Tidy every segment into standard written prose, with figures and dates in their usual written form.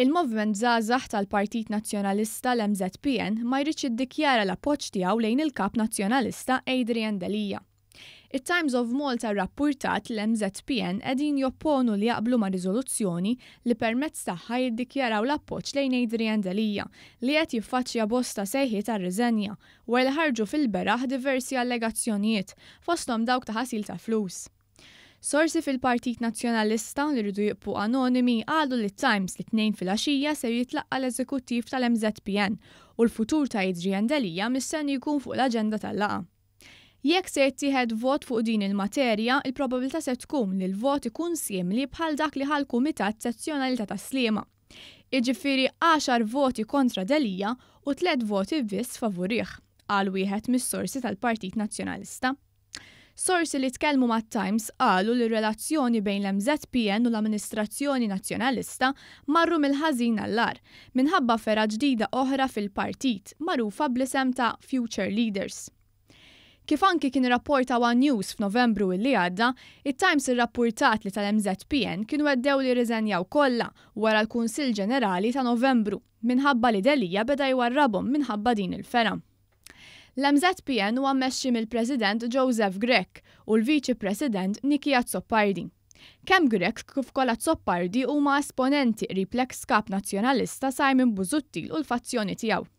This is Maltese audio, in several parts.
Il-Moviment Żgħażagħ tal-Partit Nazzjonalista l-MZPN ma jridx jiddikjara l-appoġġ tiegħu lejn il-kap nazzjonalista Adrian Delija. It-Times of Malta rrappurtat li l-MZPN qegħdin jopponu li jaqblu ma' riżoluzzjoni li permezz tagħha jiddikjaraw l-appoġġ lejn Adrian Delija li qed jiffaċċja bosta sejħiet tar-riżenja wara li ħarġu fil-beraħ diversi allegazzjonijiet fosthom dawk ta' ħasil ta' flus. Sorsi fil-Partit Nazzjonalista li rridu jibqgħu anonimi qalu li Times li tnejn filgħaxija se jitlaqqa l-eżekuttiv tal-MZPN u l-futur ta' Adrian Delija mistenni jkun fuq l-aġenda tal-laqgħa. Jekk se jittieħed vot fuq din il-materja, il-probabilità se tkun li l-vot ikun simili bħal dak li ħal Kumitat Sezzjonali ta' Taslima. Jiġifieri 10 voti kontra Delija u 3 voti biss favorih, qal wieħed mis-sorsi tal-Partit Nazzjonalista. Sorsi li tkellmu mat-Times qalu li r-relazzjoni bejn l-MZPN u l-Amministrazzjoni Nazzjonalista marru mill-ħażin għall-ar minħabba fera ġdida oħra fil-partit magħrufa bl-isem ta' Future Leaders. Kif anki kien rapporta One News f'Novembru illi għadda, it-Times irrappurtat li tal-MZPN kienu għeddew li riżenjaw kollha wara l-Kunsill Ġenerali ta' Novembru minħabba li Delija beda jwarrabhom minħabba din il-fera. L-MZPN huwa mmexxi mill-President Joseph Grech u l-Viċi President Niki Azzopardi. Kemm Grech kif ukoll Azzopardi huma esponenti qrib l-eks-kap nazzjonalista Simon Busuttil u l-fazzjoni tiegħu.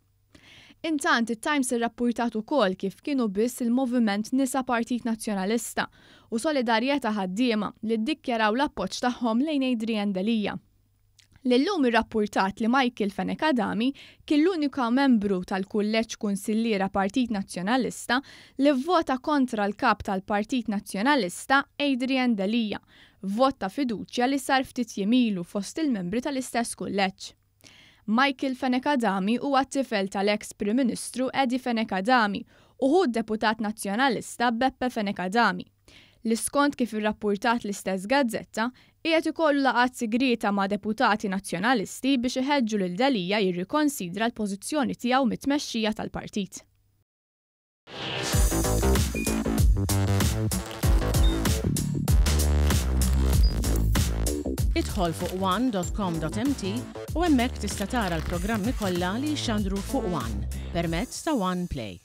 Intant it-Times irrappurtat ukoll kif kienu biss il-Moviment Nisa Partit Nazzjonalista u Solidarjetà Ħaddiema li ddikjaraw l-appoġġ tagħhom lejn Adrian Delija. Lillum irrappurtat li Michael Fenekadami kien l-unika membru tal-kulleġġ kunsilliera Partit Nazzjonalista li vvota kontra l-kap tal-Partit Nazzjonalista Adrian Delija, vot ta' fiduċja li sar ftit jimilu fost il-membri tal-istess kulleġġ. Michael Fenekadami huwa t-tifel tal-eks Prim Ministru Edi Fenekadami u hu d-deputat nazzjonalista Beppe Fenekadami. Li skont kif irrappurtat l-istess gazzetta, qiegħed ikollu laqgħat sigrita ma' deputati nazzjonalisti biex iħeġġu lil Delija jirrikonsidra l-pożizzjoni tiegħu mit-tmexxija tal-partit. Idħol fuq one.com.mt u hemmhekk tista' tara l-programmi kollha li jxandru fuq One permezz ta' One Play.